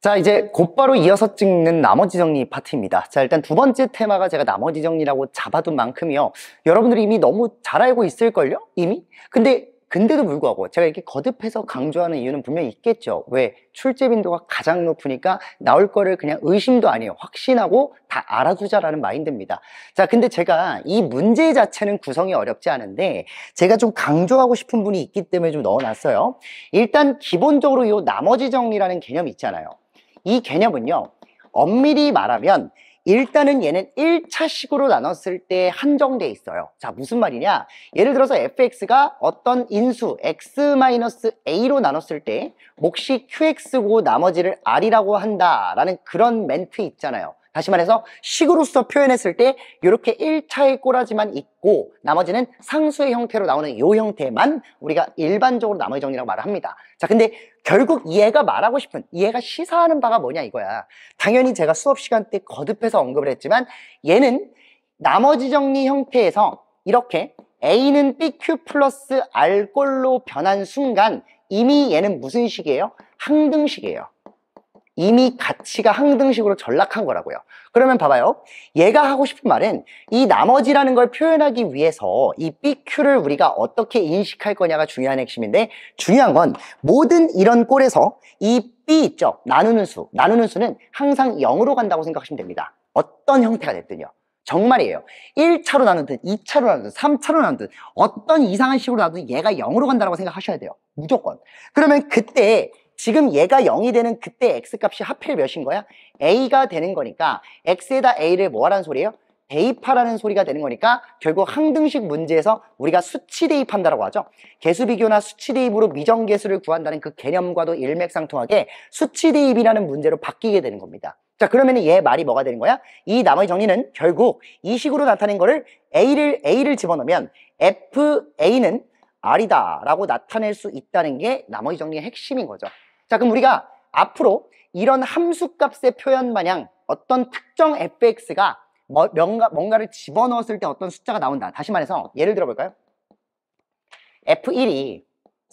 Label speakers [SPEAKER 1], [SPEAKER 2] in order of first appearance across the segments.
[SPEAKER 1] 자, 이제 곧바로 이어서 찍는 나머지 정리 파트입니다. 자, 일단 두 번째 테마가 제가 나머지 정리라고 잡아둔 만큼이요. 여러분들이 이미 너무 잘 알고 있을걸요? 이미? 근데도 불구하고 제가 이렇게 거듭해서 강조하는 이유는 분명히 있겠죠. 왜? 출제 빈도가 가장 높으니까 나올 거를 그냥 의심도 아니에요. 확신하고 다 알아두자라는 마인드입니다. 자, 근데 제가 이 문제 자체는 구성이 어렵지 않은데 제가 좀 강조하고 싶은 분이 있기 때문에 좀 넣어놨어요. 일단 기본적으로 이 나머지 정리라는 개념이 있잖아요. 이 개념은요, 엄밀히 말하면 일단은 얘는 1차식으로 나눴을 때 한정돼 있어요. 자, 무슨 말이냐? 예를 들어서 fx가 어떤 인수 x-a로 나눴을 때 몫이 qx고 나머지를 r이라고 한다라는 그런 멘트 있잖아요. 다시 말해서 식으로서 표현했을 때 이렇게 1차의 꼬라지만 있고 나머지는 상수의 형태로 나오는 이 형태만 우리가 일반적으로 나머지 정리라고 말을 합니다. 자, 근데 결국 얘가 말하고 싶은, 얘가 시사하는 바가 뭐냐 이거야. 당연히 제가 수업 시간 때 거듭해서 언급을 했지만 얘는 나머지 정리 형태에서 이렇게 A는 BQ 플러스 R꼴로 변한 순간 이미 얘는 무슨 식이에요? 항등식이에요. 이미 가치가 항등식으로 전락한 거라고요. 그러면 봐봐요. 얘가 하고 싶은 말은 이 나머지라는 걸 표현하기 위해서 이 BQ를 우리가 어떻게 인식할 거냐가 중요한 핵심인데, 중요한 건 모든 이런 꼴에서 이 B 있죠? 나누는 수는 항상 0으로 간다고 생각하시면 됩니다. 어떤 형태가 됐든요. 정말이에요. 1차로 나누든 2차로 나누든 3차로 나누든 어떤 이상한 식으로 나누든 얘가 0으로 간다고 생각하셔야 돼요. 무조건. 그러면 그때 지금 얘가 0이 되는 그때 x값이 하필 몇인 거야? a가 되는 거니까 x에다 a를 뭐 하라는 소리예요? 대입하라는 소리가 되는 거니까 결국 항등식 문제에서 우리가 수치 대입한다라고 하죠. 개수 비교나 수치 대입으로 미정계수를 구한다는 그 개념과도 일맥상통하게 수치 대입이라는 문제로 바뀌게 되는 겁니다. 자, 그러면 얘 말이 뭐가 되는 거야? 이 나머지 정리는 결국 이 식으로 나타낸 거를 a를 집어넣으면 fa는 r이다 라고 나타낼 수 있다는 게 나머지 정리의 핵심인 거죠. 자, 그럼 우리가 앞으로 이런 함수값의 표현 마냥 어떤 특정 fx가 뭔가를 집어넣었을 때 어떤 숫자가 나온다. 다시 말해서 예를 들어볼까요? f1이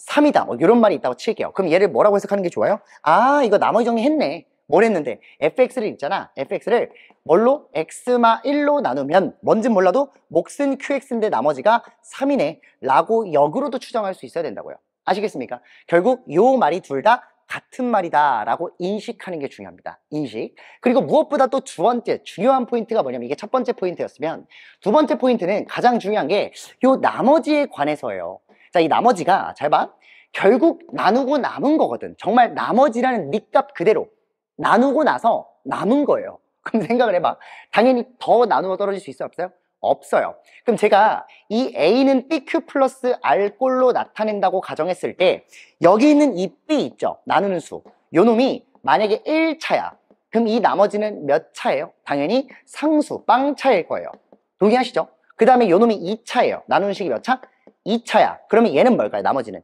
[SPEAKER 1] 3이다. 뭐 이런 말이 있다고 칠게요. 그럼 얘를 뭐라고 해석하는 게 좋아요? 아, 이거 나머지 정리했네. 뭘 했는데 fx를 있잖아. fx를 뭘로? x마 1로 나누면 뭔진 몰라도 몫은 qx인데 나머지가 3이네 라고 역으로도 추정할 수 있어야 된다고요. 아시겠습니까? 결국 요 말이 둘 다 같은 말이다 라고 인식하는 게 중요합니다. 인식. 그리고 무엇보다 또 두 번째 중요한 포인트가 뭐냐면, 이게 첫 번째 포인트였으면 두 번째 포인트는 가장 중요한 게 요 나머지에 관해서예요. 자, 이 나머지가 잘 봐. 결국 나누고 남은 거거든. 정말 나머지라는 값 그대로 나누고 나서 남은 거예요. 그럼 생각을 해봐. 당연히 더 나누어 떨어질 수 있어요? 없어요? 없어요. 그럼 제가 이 A는 BQ 플러스 R꼴로 나타낸다고 가정했을 때 여기 있는 이 B 있죠? 나누는 수. 요 놈이 만약에 1차야. 그럼 이 나머지는 몇 차예요? 당연히 상수, 빵차일 거예요. 동의하시죠? 그 다음에 요 놈이 2차예요. 나누는 식이 몇 차? 2차야. 그러면 얘는 뭘까요? 나머지는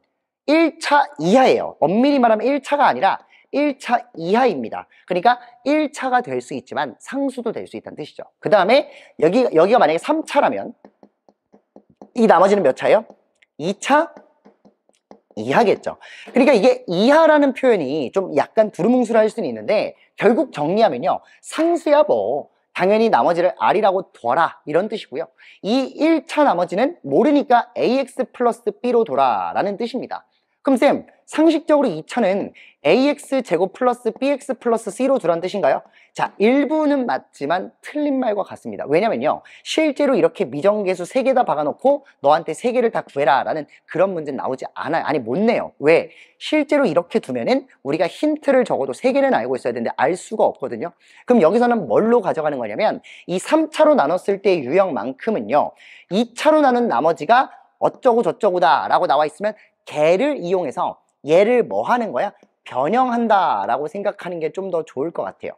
[SPEAKER 1] 1차 이하예요. 엄밀히 말하면 1차가 아니라 1차 이하입니다. 그러니까 1차가 될 수 있지만 상수도 될 수 있다는 뜻이죠. 그 다음에 여기가 만약에 3차라면 이 나머지는 몇 차예요? 2차 이하겠죠. 그러니까 이게 이하라는 표현이 좀 약간 두루뭉술할 수는 있는데 결국 정리하면요, 상수야 뭐 당연히 나머지를 r이라고 둬라 이런 뜻이고요. 이 1차 나머지는 모르니까 ax 플러스 b로 둬라 라는 뜻입니다. 그럼 쌤, 상식적으로 2차는 ax 제곱 플러스 bx 플러스 c로 두란 뜻인가요? 자, 일부는 맞지만 틀린 말과 같습니다. 왜냐면요, 실제로 이렇게 미정계수 3개 다 박아놓고 너한테 3개를 다 구해라 라는 그런 문제는 나오지 않아요. 아니, 못 내요. 왜? 실제로 이렇게 두면은 우리가 힌트를 적어도 3개는 알고 있어야 되는데 알 수가 없거든요. 그럼 여기서는 뭘로 가져가는 거냐면 이 3차로 나눴을 때의 유형만큼은요, 2차로 나눈 나머지가 어쩌고 저쩌고다 라고 나와 있으면 걔를 이용해서 얘를 뭐 하는 거야? 변형한다 라고 생각하는 게 좀 더 좋을 것 같아요.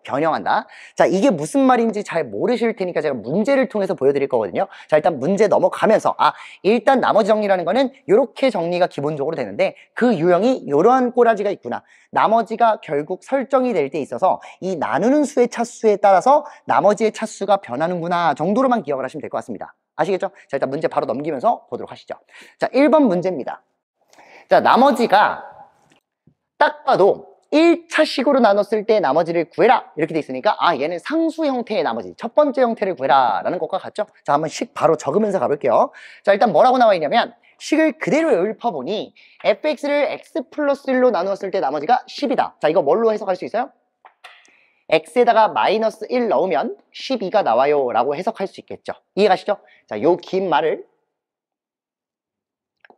[SPEAKER 1] 변형한다. 자, 이게 무슨 말인지 잘 모르실 테니까 제가 문제를 통해서 보여드릴 거거든요. 자, 일단 문제 넘어가면서 일단 나머지 정리라는 거는 이렇게 정리가 기본적으로 되는데 그 유형이 이러한 꼬라지가 있구나. 나머지가 결국 설정이 될 때 있어서 이 나누는 수의 차수에 따라서 나머지의 차수가 변하는구나 정도로만 기억을 하시면 될 것 같습니다. 아시겠죠? 자, 일단 문제 바로 넘기면서 보도록 하시죠. 자, 1번 문제입니다. 자, 나머지가 딱 봐도 1차 식으로 나눴을 때 나머지를 구해라 이렇게 돼 있으니까 아 얘는 상수 형태의 나머지 첫 번째 형태를 구해라 라는 것과 같죠. 자 한번 식 바로 적으면서 가볼게요. 자 일단 뭐라고 나와 있냐면 식을 그대로 읊어보니 fx를 x 플러스 1로 나누었을 때 나머지가 10이다. 자 이거 뭘로 해석할 수 있어요? x에다가 마이너스 1 넣으면 12가 나와요 라고 해석할 수 있겠죠. 이해가시죠? 자 요 긴 말을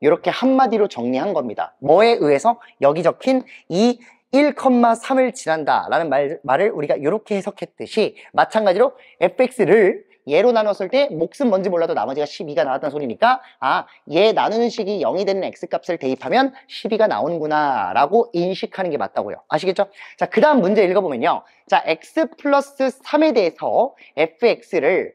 [SPEAKER 1] 이렇게 한마디로 정리한 겁니다. 뭐에 의해서? 여기 적힌 이 1,3을 지난다 라는 말을 우리가 이렇게 해석했듯이 마찬가지로 fx를 얘로 나눴을 때 몫은 뭔지 몰라도 나머지가 12가 나왔다는 소리니까 아, 얘 나누는 식이 0이 되는 x값을 대입하면 12가 나오는구나 라고 인식하는 게 맞다고요. 아시겠죠? 자, 그 다음 문제 읽어보면요. 자, x 플러스 3에 대해서 fx를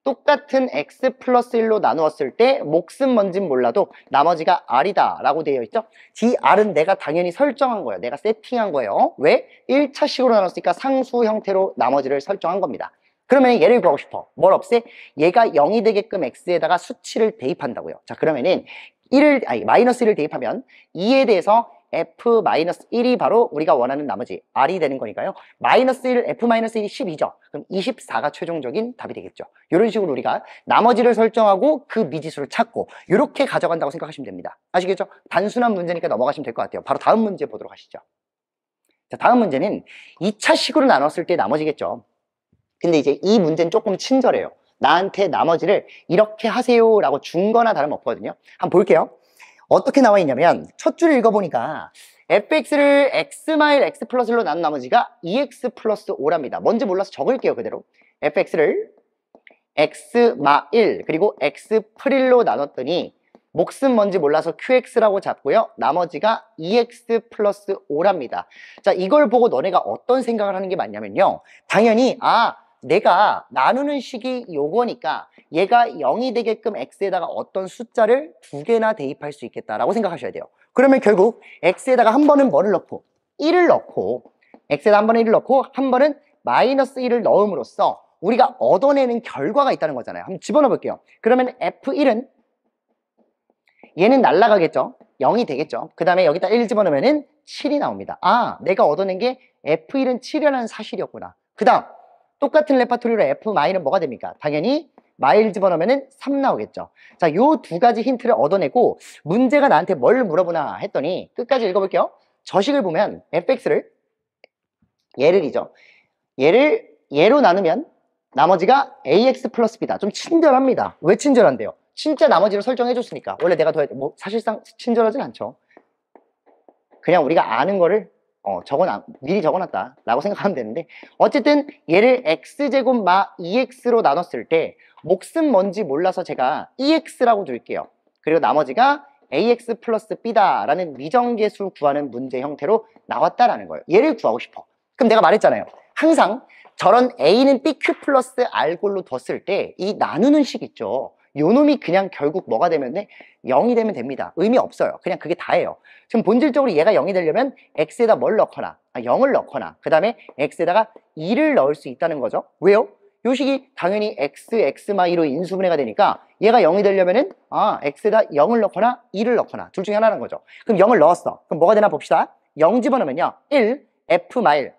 [SPEAKER 1] 똑같은 x 플러스 1로 나누었을 때 몫은 뭔진 몰라도 나머지가 r이다 라고 되어 있죠. 이 r은 내가 당연히 설정한 거예요. 내가 세팅한 거예요. 왜? 1차 식으로 나눴으니까 상수 형태로 나머지를 설정한 겁니다. 그러면 얘를 구하고 싶어. 뭘 없애? 얘가 0이 되게끔 x에다가 수치를 대입한다고요. 자 그러면은 마이너스 1을 대입하면 2에 대해서 f-1이 바로 우리가 원하는 나머지 r이 되는 거니까요. 마이너스 1, f-1이 12죠. 그럼 24가 최종적인 답이 되겠죠. 이런 식으로 우리가 나머지를 설정하고 그 미지수를 찾고 이렇게 가져간다고 생각하시면 됩니다. 아시겠죠? 단순한 문제니까 넘어가시면 될 것 같아요. 바로 다음 문제 보도록 하시죠. 자, 다음 문제는 2차 식으로 나눴을 때 나머지겠죠. 근데 이제 이 문제는 조금 친절해요. 나한테 나머지를 이렇게 하세요 라고 준 거나 다름없거든요. 한번 볼게요. 어떻게 나와 있냐면 첫 줄 읽어보니까 fx를 x 플러스 1로 나눈 나머지가 2x 플러스 5랍니다. 뭔지 몰라서 적을게요. 그대로 fx를 x-1 그리고 x 프릴로 나눴더니 몫은 뭔지 몰라서 qx라고 잡고요. 나머지가 2x 플러스 5랍니다. 자, 이걸 보고 너네가 어떤 생각을 하는 게 맞냐면요. 당연히 내가 나누는 식이 요거니까 얘가 0이 되게끔 x에다가 어떤 숫자를 두 개나 대입할 수 있겠다라고 생각하셔야 돼요. 그러면 결국 x에다가 한 번은 뭐를 넣고 1을 넣고 x에다 한 번은 1을 넣고 한 번은 마이너스 1을 넣음으로써 우리가 얻어내는 결과가 있다는 거잖아요. 한번 집어넣어 볼게요. 그러면 f1은 얘는 날라가겠죠. 0이 되겠죠. 그 다음에 여기다 1 집어넣으면 7이 나옵니다. 아, 내가 얻어낸 게 f1은 7이라는 사실이었구나. 그 다음 똑같은 레파토리로 f-는 뭐가 됩니까? 당연히 마일 집어넣으면 3 나오겠죠. 자, 요 두 가지 힌트를 얻어내고 문제가 나한테 뭘 물어보나 했더니 끝까지 읽어볼게요. 저식을 보면 fx를 얘를 얘로 나누면 나머지가 ax 플러스 b다. 좀 친절합니다. 왜 친절한데요? 진짜 나머지를 설정해줬으니까. 원래 내가 더 사실상 친절하진 않죠. 그냥 우리가 아는 거를 미리 적어놨다 라고 생각하면 되는데 어쨌든 얘를 x제곱 마 2x로 나눴을 때 몫은 뭔지 몰라서 제가 2x라고 둘게요. 그리고 나머지가 ax 플러스 b다 라는 미정계수 구하는 문제 형태로 나왔다라는 거예요. 얘를 구하고 싶어. 그럼 내가 말했잖아요. 항상 저런 a는 bq 플러스 r골로 뒀을 때 이 나누는 식 있죠. 요 놈이 그냥 결국 뭐가 되면 0이 되면 됩니다. 의미 없어요. 그냥 그게 다예요. 지금 본질적으로 얘가 0이 되려면 x에다 뭘 넣거나 0을 넣거나 그 다음에 x에다가 2를 넣을 수 있다는 거죠. 왜요? 요 식이 당연히 x-2로 인수분해가 되니까 얘가 0이 되려면은 x에다 0을 넣거나 2를 넣거나 둘 중에 하나라는 거죠. 그럼 0을 넣었어. 그럼 뭐가 되나 봅시다. 0 집어넣으면요 1 f-1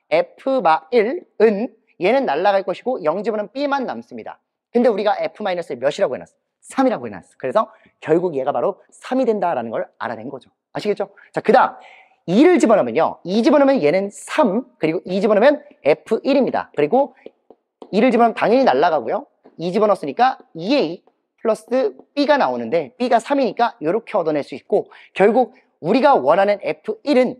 [SPEAKER 1] f-1은 얘는 날아갈 것이고 0 집어넣으면 b만 남습니다. 근데 우리가 f-를 몇이라고 해놨어? 3이라고 해놨어. 그래서 결국 얘가 바로 3이 된다라는 걸 알아낸 거죠. 아시겠죠? 자, 그 다음 2를 집어넣으면요 2 집어넣으면 얘는 3 그리고 2 집어넣으면 f1입니다. 그리고 2를 집어넣으면 당연히 날아가고요 2 집어넣었으니까 2a 플러스 b가 나오는데 b가 3이니까 이렇게 얻어낼 수 있고 결국 우리가 원하는 f1은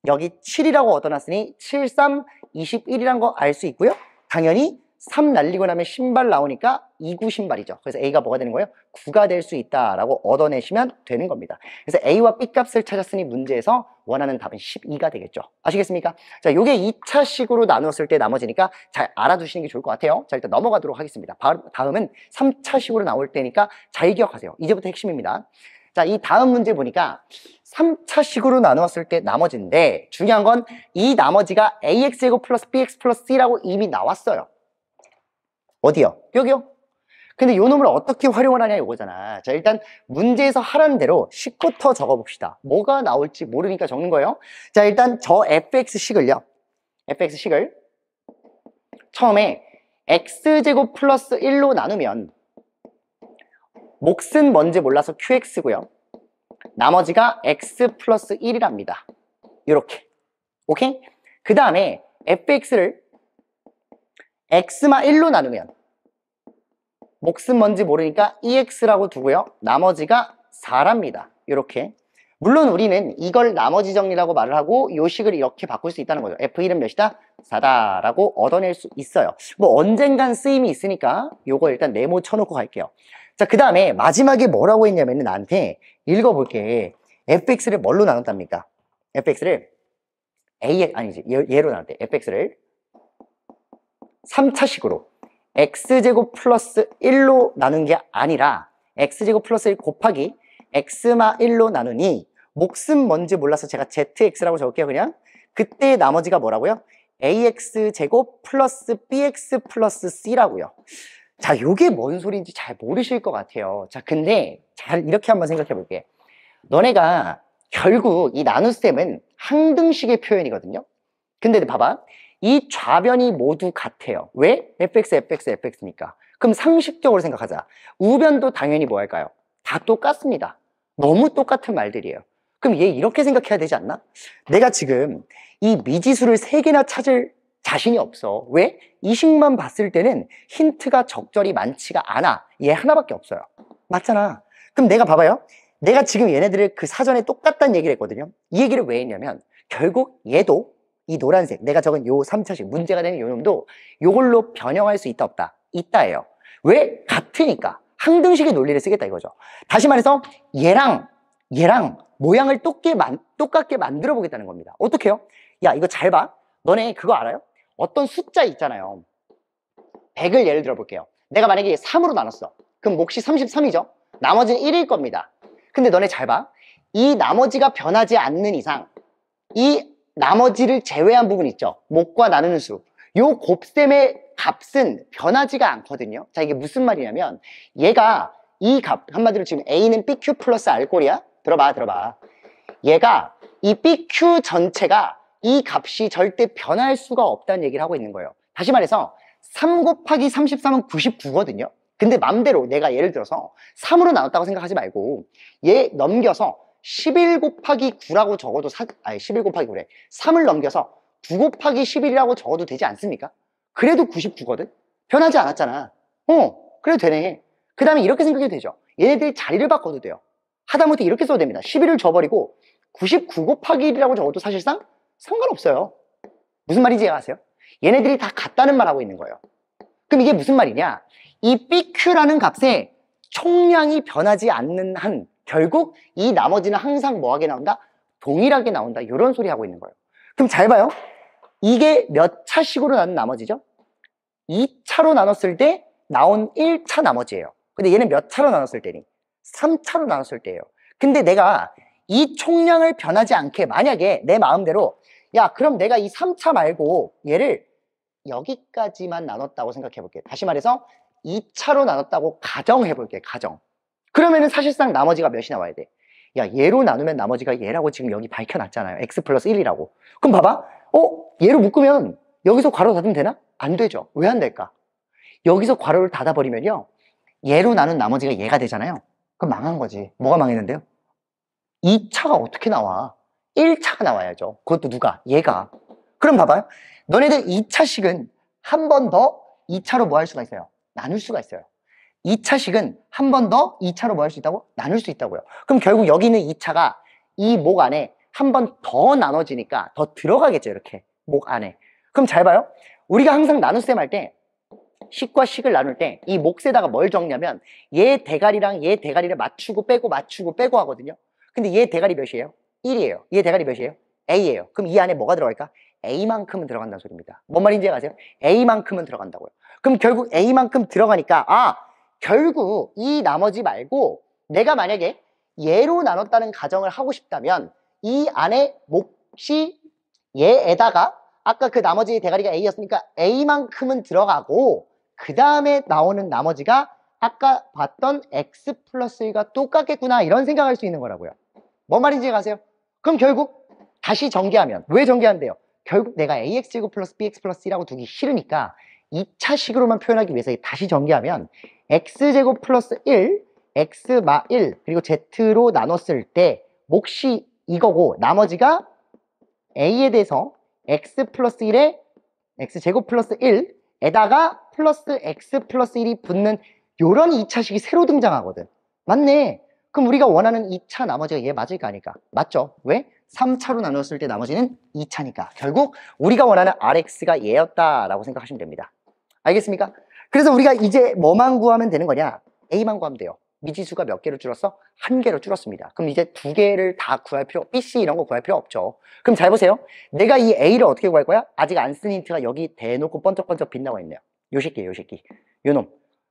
[SPEAKER 1] 여기 7이라고 얻어놨으니 7, 3, 21이란 거 알 수 있고요. 당연히 3 날리고 나면 신발 나오니까 2구 신발이죠. 그래서 A가 뭐가 되는 거예요? 9가 될 수 있다라고 얻어내시면 되는 겁니다. 그래서 A와 B 값을 찾았으니 문제에서 원하는 답은 12가 되겠죠. 아시겠습니까? 자, 요게 2차 식으로 나누었을 때 나머지니까 잘 알아두시는 게 좋을 것 같아요. 자, 일단 넘어가도록 하겠습니다. 다음은 3차 식으로 나올 때니까 잘 기억하세요. 이제부터 핵심입니다. 자, 이 다음 문제 보니까 3차 식으로 나누었을 때 나머지인데 중요한 건 이 나머지가 ax제곱 플러스 bx 플러스 c라고 이미 나왔어요. 어디요? 여기요. 근데 요 놈을 어떻게 활용을 하냐 이거잖아. 자, 일단 문제에서 하라는 대로 식부터 적어봅시다. 뭐가 나올지 모르니까 적는 거예요. 자, 일단 저 fx식을요. fx식을 처음에 x제곱 플러스 1로 나누면 몫은 뭔지 몰라서 qx고요. 나머지가 x 플러스 1이랍니다. 요렇게. 오케이? 그 다음에 fx를 x마 1로 나누면 몫은 뭔지 모르니까 ex라고 두고요. 나머지가 4랍니다. 요렇게. 물론 우리는 이걸 나머지 정리라고 말을 하고 요 식을 이렇게 바꿀 수 있다는 거죠. f1은 몇이다? 4다라고 얻어낼 수 있어요. 뭐 언젠간 쓰임이 있으니까 요거 일단 네모 쳐놓고 갈게요. 자, 그 다음에 마지막에 뭐라고 했냐면 나한테 읽어볼게. fx를 뭘로 나눴답니까? fx를 얘로 나눴대. fx를 3차식으로 x제곱 플러스 1로 나눈 게 아니라 x제곱 플러스 1 곱하기 x마 1로 나누니 몫은 뭔지 몰라서 제가 zx라고 적을게요. 그냥 그때 나머지가 뭐라고요? ax제곱 플러스 bx 플러스 c라고요. 자, 요게 뭔 소리인지 잘 모르실 것 같아요. 자, 근데 잘 이렇게 한번 생각해 볼게. 너네가 결국 이 나눗셈은 항등식의 표현이거든요. 근데 봐봐, 이 좌변이 모두 같아요. 왜? fx, fx, fx니까. 그럼 상식적으로 생각하자. 우변도 당연히 뭐 할까요? 다 똑같습니다. 너무 똑같은 말들이에요. 그럼 얘 이렇게 생각해야 되지 않나? 내가 지금 이 미지수를 3개나 찾을 자신이 없어. 왜? 이 식만 봤을 때는 힌트가 적절히 많지가 않아. 얘 하나밖에 없어요. 맞잖아. 그럼 내가 봐봐요. 내가 지금 얘네들을 그 사전에 똑같다는 얘기를 했거든요. 이 얘기를 왜 했냐면 결국 얘도 이 노란색, 내가 적은 요 3차식, 문제가 되는 요 놈도 요걸로 변형할 수 있다 없다? 있다예요. 왜? 같으니까. 항등식의 논리를 쓰겠다 이거죠. 다시 말해서 얘랑 모양을 똑같게 만들어 보겠다는 겁니다. 어떻게 해요? 야, 이거 잘 봐. 너네 그거 알아요? 어떤 숫자 있잖아요. 100을 예를 들어 볼게요. 내가 만약에 3으로 나눴어. 그럼 몫이 33이죠? 나머지는 1일 겁니다. 근데 너네 잘 봐. 이 나머지가 변하지 않는 이상 이 나머지를 제외한 부분 있죠? 몫과 나누는 수. 요 곱셈의 값은 변하지가 않거든요. 자, 이게 무슨 말이냐면 얘가 이 값, 한마디로 지금 A는 BQ 플러스 R꼴이야? 들어봐. 얘가 이 BQ 전체가 이 값이 절대 변할 수가 없다는 얘기를 하고 있는 거예요. 다시 말해서 3 곱하기 33은 99거든요. 근데 맘대로 내가 예를 들어서 3으로 나눴다고 생각하지 말고 얘 넘겨서 11 곱하기 9라고 적어도 11 곱하기 9래. 3을 넘겨서 9 곱하기 11이라고 적어도 되지 않습니까? 그래도 99거든? 변하지 않았잖아. 그래도 되네. 그 다음에 이렇게 생각해도 되죠. 얘네들이 자리를 바꿔도 돼요. 하다못해 이렇게 써도 됩니다. 11을 줘버리고 99 곱하기 1이라고 적어도 사실상 상관없어요. 무슨 말인지 아세요? 얘네들이 다 같다는 말 하고 있는 거예요. 그럼 이게 무슨 말이냐? 이 BQ라는 값의 총량이 변하지 않는 한 결국 이 나머지는 항상 뭐하게 나온다? 동일하게 나온다. 이런 소리 하고 있는 거예요. 그럼 잘 봐요. 이게 몇 차식으로 나눈 나머지죠? 2차로 나눴을 때 나온 1차 나머지예요. 근데 얘는 몇 차로 나눴을 때니? 3차로 나눴을 때예요. 근데 내가 이 총량을 변하지 않게 만약에 내 마음대로 야, 그럼 내가 이 3차 말고 얘를 여기까지만 나눴다고 생각해 볼게. 다시 말해서 2차로 나눴다고 가정해 볼게. 가정. 그러면은 사실상 나머지가 몇이 나와야 돼? 야, 얘로 나누면 나머지가 얘라고 지금 여기 밝혀놨잖아요. x 플러스 1이라고. 그럼 봐봐. 얘로 묶으면 여기서 괄호 닫으면 되나? 안 되죠. 왜 안 될까? 여기서 괄호를 닫아버리면요. 얘로 나눈 나머지가 얘가 되잖아요. 그럼 망한 거지. 뭐가 망했는데요? 2차가 어떻게 나와? 1차가 나와야죠. 그것도 누가? 얘가. 그럼 봐봐요. 너네들 2차식은 한 번 더 2차로 뭐 할 수가 있어요? 나눌 수가 있어요. 2차식은 한 번 더 2차로 뭐 할 수 있다고? 나눌 수 있다고요. 그럼 결국 여기 있는 2차가 이 목 안에 한 번 더 나눠지니까 더 들어가겠죠. 이렇게 목 안에. 그럼 잘 봐요. 우리가 항상 나눗셈 할 때 식과 식을 나눌 때 이 몫에다가 뭘 적냐면 얘 대가리랑 얘 대가리를 맞추고 빼고 하거든요. 근데 얘 대가리 몇이에요? 1이에요. 얘 대가리 몇이에요? A예요. 그럼 이 안에 뭐가 들어갈까? A만큼은 들어간다는 소리입니다. 뭔 말인지 아세요? A만큼은 들어간다고요. 그럼 결국 A만큼 들어가니까 결국 이 나머지 말고 내가 만약에 얘로 나눴다는 가정을 하고 싶다면 이 안에 몫이 얘에다가 아까 그 나머지 대가리가 A였으니까 A만큼은 들어가고 그 다음에 나오는 나머지가 아까 봤던 x 플러스 1과 똑같겠구나 이런 생각할 수 있는 거라고요. 뭔 말인지 아세요? 그럼 결국 다시 전개하면 왜 전개하면 돼요? 결국 내가 ax제곱 플러스 bx 플러스 1하고 두기 싫으니까 2차식으로만 표현하기 위해서 다시 전개하면 x제곱 플러스 1 x마 1 그리고 z로 나눴을 때 몫이 이거고 나머지가 a에 대해서 x 플러스 1에 x제곱 플러스 1에다가 플러스 x 플러스 1이 붙는 요런 2차식이 새로 등장하거든. 맞네. 그럼 우리가 원하는 2차 나머지가 얘 맞을 거 아닐까? 맞죠? 왜? 3차로 나눴을 때 나머지는 2차니까. 결국 우리가 원하는 Rx가 얘였다라고 생각하시면 됩니다. 알겠습니까? 그래서 우리가 이제 뭐만 구하면 되는 거냐? A만 구하면 돼요. 미지수가 몇 개로 줄었어? 1개로 줄었습니다. 그럼 이제 2개를 다 구할 필요, B, C 이런 거 구할 필요 없죠. 그럼 잘 보세요. 내가 이 A를 어떻게 구할 거야? 아직 안 쓴 힌트가 여기 대놓고 번쩍번쩍 빛나고 있네요. 요 새끼, 요 새끼. 요놈.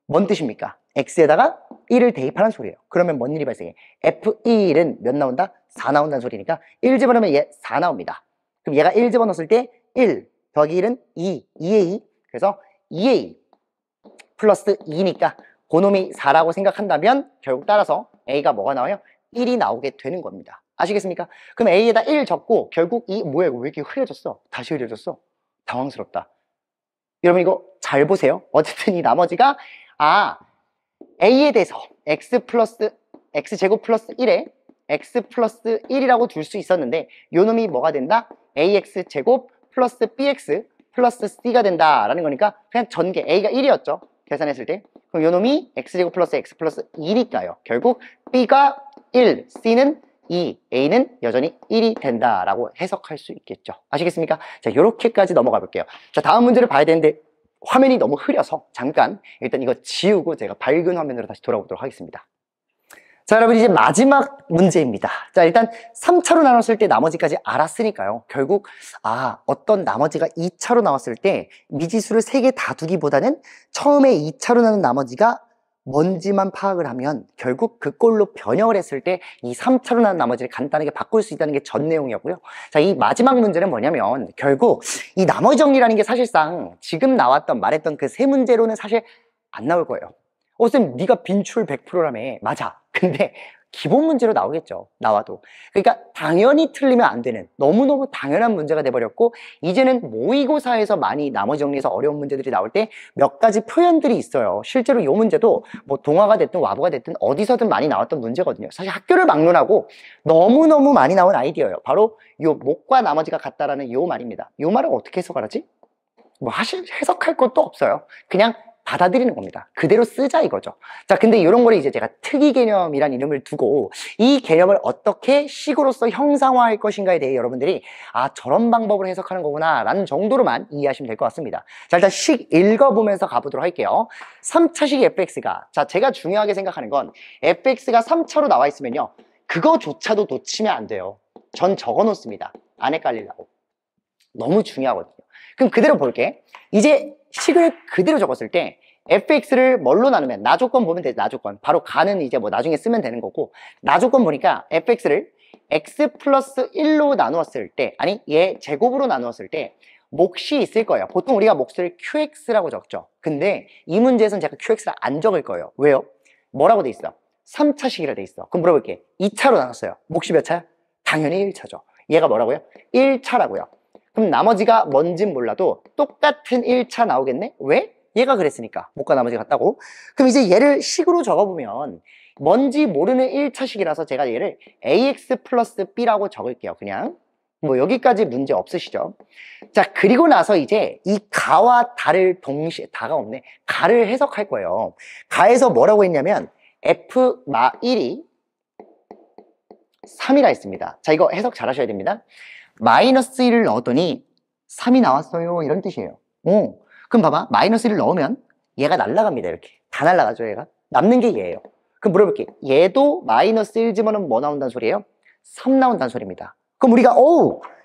[SPEAKER 1] 뭔 뜻입니까? X에다가 1을 대입하는 소리예요. 그러면 뭔 일이 발생해? F1은 몇 나온다? 4 나온다는 소리니까 1 집어넣으면 얘 4 나옵니다. 그럼 얘가 1 집어넣었을 때 1 더하기 1은 2, 2의 2. 그래서 2의 2 플러스 2니까 그놈이 4라고 생각한다면 결국 따라서 A가 뭐가 나와요? 1이 나오게 되는 겁니다. 아시겠습니까? 그럼 A에다 1 적고 결국 뭐야 이거 왜 이렇게 흐려졌어? 다시 흐려졌어? 당황스럽다. 여러분 이거 잘 보세요. 어쨌든 이 나머지가 A에 대해서 x제곱 플러스 1에 x 플러스 1이라고 둘 수 있었는데 요 놈이 뭐가 된다? ax제곱 플러스 bx 플러스 c가 된다라는 거니까 그냥 전개 A가 1이었죠. 계산했을 때. 그럼 요 놈이 x제곱 플러스 x 플러스 2니까요. 결국 b가 1, c는 2, a는 여전히 1이 된다라고 해석할 수 있겠죠. 아시겠습니까? 자, 요렇게까지 넘어가 볼게요. 자, 다음 문제를 봐야 되는데 화면이 너무 흐려서 잠깐 일단 이거 지우고 제가 밝은 화면으로 다시 돌아오도록 하겠습니다. 자, 여러분 이제 마지막 문제입니다. 자, 일단 3차로 나눴을 때 나머지까지 알았으니까요. 결국 어떤 나머지가 2차로 나왔을 때 미지수를 3개 다 두기보다는 처음에 2차로 나눈 나머지가 뭔지만 파악을 하면 결국 그꼴로 변형을 했을 때 이 3차로 나눈 나머지를 간단하게 바꿀 수 있다는 게 전 내용이었고요. 자, 이 마지막 문제는 뭐냐면 결국 이 나머지 정리라는 게 사실상 지금 말했던 그 세 문제로는 사실 안 나올 거예요. 쌤 네가 빈출 100%라며. 맞아. 근데 기본 문제로 나오겠죠. 나와도. 그러니까 당연히 틀리면 안 되는 너무너무 당연한 문제가 돼버렸고 이제는 모의고사에서 많이 나머지 정리해서 어려운 문제들이 나올 때 몇 가지 표현들이 있어요. 실제로 이 문제도 뭐 동화가 됐든 와부가 됐든 어디서든 많이 나왔던 문제거든요. 사실 학교를 막론하고 너무너무 많이 나온 아이디어예요. 바로 요 목과 나머지가 같다라는 요 말입니다. 요 말을 어떻게 해석하지? 뭐 해석할 것도 없어요. 그냥 받아들이는 겁니다. 그대로 쓰자 이거죠. 자, 근데 이런 거를 이제 제가 특이 개념이란 이름을 두고 이 개념을 어떻게 식으로서 형상화할 것인가에 대해 여러분들이 저런 방법으로 해석하는 거구나 라는 정도로만 이해하시면 될 것 같습니다. 자, 일단 식 읽어보면서 가보도록 할게요. 3차식 fx가 제가 중요하게 생각하는 건 fx가 3차로 나와 있으면요 그거조차도 놓치면 안 돼요. 전 적어 놓습니다. 안 헷갈리려고. 너무 중요하거든요. 그럼 그대로 볼게. 이제 식을 그대로 적었을 때 fx를 뭘로 나누면 나조건 보면 되지. 나조건 바로 가는 이제 뭐 나중에 쓰면 되는 거고 나조건 보니까 fx를 x 플러스 1로 나누었을 때 얘 제곱으로 나누었을 때 몫이 있을 거예요. 보통 우리가 몫을 qx라고 적죠. 근데 이 문제에서는 제가 qx를 안 적을 거예요. 왜요? 뭐라고 돼 있어? 3차식이라 돼 있어. 그럼 물어볼게. 2차로 나눴어요. 몫이 몇 차야? 당연히 1차죠. 얘가 뭐라고요? 1차라고요. 그럼 나머지가 뭔진 몰라도 똑같은 1차 나오겠네? 왜? 얘가 그랬으니까. 목과 나머지가 같다고. 그럼 이제 얘를 식으로 적어보면 뭔지 모르는 1차식이라서 제가 얘를 ax 플러스 b라고 적을게요. 그냥. 뭐 여기까지 문제 없으시죠? 자, 그리고 나서 이제 이 가와 다를 동시에, 다가 없네. 가를 해석할 거예요. 가에서 뭐라고 했냐면 f마 1이 3이라 했습니다. 자, 이거 해석 잘 하셔야 됩니다. 마이너스 1을 넣었더니 3이 나왔어요. 이런 뜻이에요. 그럼 봐봐. 마이너스 1을 넣으면 얘가 날아갑니다. 이렇게. 다 날아가죠, 얘가. 남는 게 얘예요. 그럼 물어볼게. 얘도 마이너스 1 집어넣으면 뭐 나온다는 소리예요? 3 나온다는 소리입니다. 그럼 우리가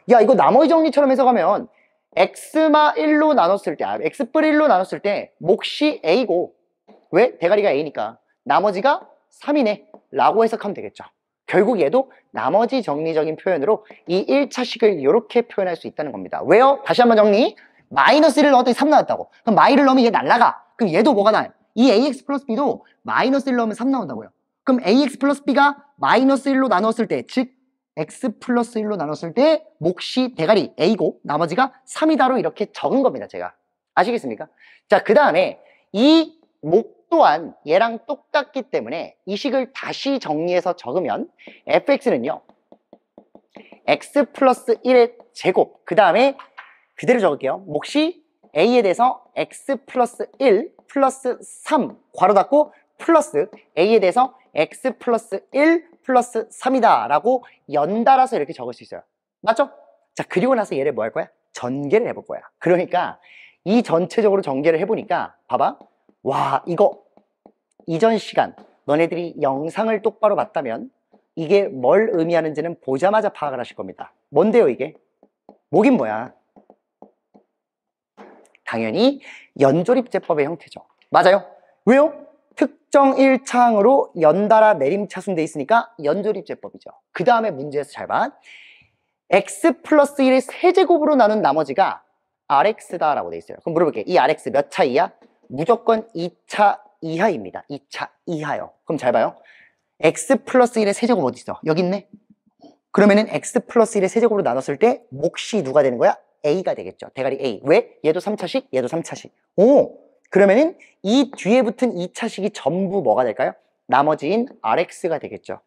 [SPEAKER 1] 야 이거 나머지 정리처럼 해석하면 x마 1로 나눴을 때 x뿔 1로 나눴을 때 몫이 a고 왜? 대가리가 a니까 나머지가 3이네 라고 해석하면 되겠죠. 결국 얘도 나머지 정리적인 표현으로 이 1차식을 이렇게 표현할 수 있다는 겁니다. 왜요? 다시 한번 정리. 마이너스 1을 넣었더니 3 나왔다고. 그럼 마이를 넣으면 얘 날라가. 그럼 얘도 뭐가 나요? 이 ax 플러스 b도 마이너스 1 넣으면 3 나온다고요. 그럼 ax 플러스 b가 마이너스 1로 나눴을 때, 즉 x 플러스 1로 나눴을 때 몫이 대가리 a고 나머지가 3이다로 이렇게 적은 겁니다, 제가. 아시겠습니까? 자, 그 다음에 이 목 또한 얘랑 똑같기 때문에 이 식을 다시 정리해서 적으면 fx는요 x 플러스 1의 제곱, 그 다음에 그대로 적을게요. 몫이 a에 대해서 x 플러스 1 플러스 3 괄호 닫고 플러스 a에 대해서 x 플러스 1 플러스 3이다 라고 연달아서 이렇게 적을 수 있어요. 맞죠? 자, 그리고 나서 얘를 뭐 할 거야? 전개를 해볼 거야. 그러니까 이 전체적으로 전개를 해보니까 봐봐. 와, 이거 이전 시간 너네들이 영상을 똑바로 봤다면 이게 뭘 의미하는지는 보자마자 파악을 하실 겁니다. 뭔데요, 이게? 뭐긴 뭐야? 당연히 연조립제법의 형태죠. 맞아요. 왜요? 특정 일창으로 연달아 내림차순돼 있으니까 연조립제법이죠. 그 다음에 문제에서 잘 봐. x 플러스 1의 세제곱으로 나눈 나머지가 rx다 라고 돼 있어요. 그럼 물어볼게. 이 rx 몇 차 이하? 무조건 2차 이하입니다. 2차 이하요. 그럼 잘 봐요. x 플러스 1의 세제곱 어디 있어? 여기 있네. 그러면은 x 플러스 1의 세제곱으로 나눴을 때 몫이 누가 되는 거야? a가 되겠죠. 대가리 a. 왜? 얘도 3차식, 얘도 3차식. 오! 그러면은 이 뒤에 붙은 2차식이 전부 뭐가 될까요? 나머지인 rx가 되겠죠.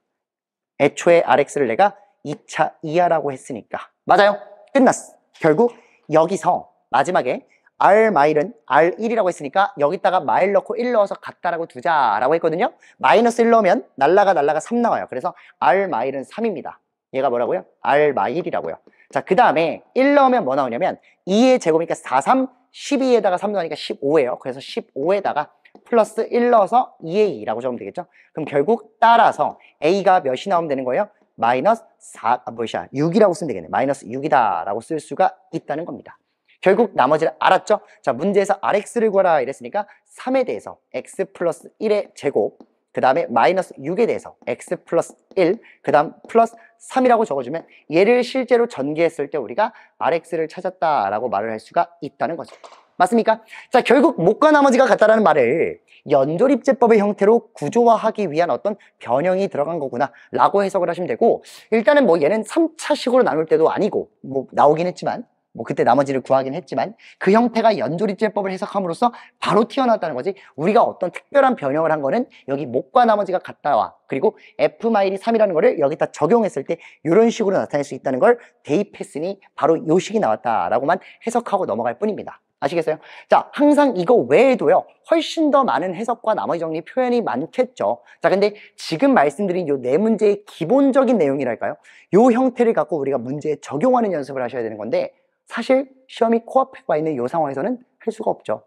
[SPEAKER 1] 애초에 rx를 내가 2차 이하라고 했으니까. 맞아요. 끝났어. 결국 여기서 마지막에 r 마일은 r1이라고 했으니까 여기다가 마일 넣고 1 넣어서 같다라고 두자라고 했거든요. 마이너스 1 넣으면 날라가 3 나와요. 그래서 r 마일은 3입니다. 얘가 뭐라고요? r 마일이라고요. 자, 그 다음에 1 넣으면 뭐 나오냐면 2의 제곱이니까 4, 3, 12에다가 3 넣으니까 15예요. 그래서 15에다가 플러스 1 넣어서 2의 2라고 적으면 되겠죠. 그럼 결국 따라서 a가 몇이 나오면 되는 거예요? 마이너스 6이라고 쓰면 되겠네. 마이너스 6이다 라고 쓸 수가 있다는 겁니다. 결국 나머지를 알았죠? 자, 문제에서 rx를 구하라 이랬으니까 3에 대해서 x 플러스 1의 제곱, 그 다음에 마이너스 6에 대해서 x 플러스 1, 그 다음 플러스 3이라고 적어주면 얘를 실제로 전개했을 때 우리가 rx를 찾았다라고 말을 할 수가 있다는 거죠. 맞습니까? 자, 결국 목과 나머지가 같다라는 말을 연조립제법의 형태로 구조화하기 위한 어떤 변형이 들어간 거구나 라고 해석을 하시면 되고, 일단은 뭐 얘는 3차식으로 나눌 때도 아니고 뭐 나오긴 했지만 뭐 그때 나머지를 구하긴 했지만 그 형태가 연조립제법을 해석함으로써 바로 튀어나왔다는 거지, 우리가 어떤 특별한 변형을 한 거는 여기 목과 나머지가 같다와 그리고 f 마일이 3이라는 거를 여기다 적용했을 때 이런 식으로 나타낼 수 있다는 걸 대입했으니 바로 요 식이 나왔다라고만 해석하고 넘어갈 뿐입니다. 아시겠어요? 자, 항상 이거 외에도요 훨씬 더 많은 해석과 나머지 정리 표현이 많겠죠. 자, 근데 지금 말씀드린 요 네 문제의 기본적인 내용이랄까요? 요 형태를 갖고 우리가 문제에 적용하는 연습을 하셔야 되는 건데, 사실 시험이 코앞에 와 있는 이 상황에서는 할 수가 없죠.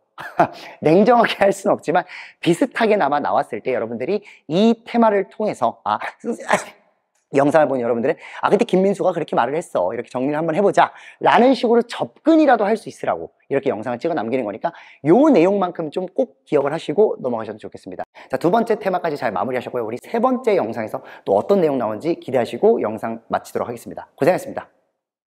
[SPEAKER 1] 냉정하게 할 수는 없지만 비슷하게나마 나왔을 때 여러분들이 이 테마를 통해서 영상을 본 여러분들은 그때 김민수가 그렇게 말을 했어, 이렇게 정리를 한번 해보자 라는 식으로 접근이라도 할 수 있으라고 이렇게 영상을 찍어 남기는 거니까 요 내용만큼 좀 꼭 기억을 하시고 넘어가셔도 좋겠습니다. 자, 두 번째 테마까지 잘 마무리하셨고요. 우리 세 번째 영상에서 또 어떤 내용 나오는지 기대하시고 영상 마치도록 하겠습니다. 고생하셨습니다.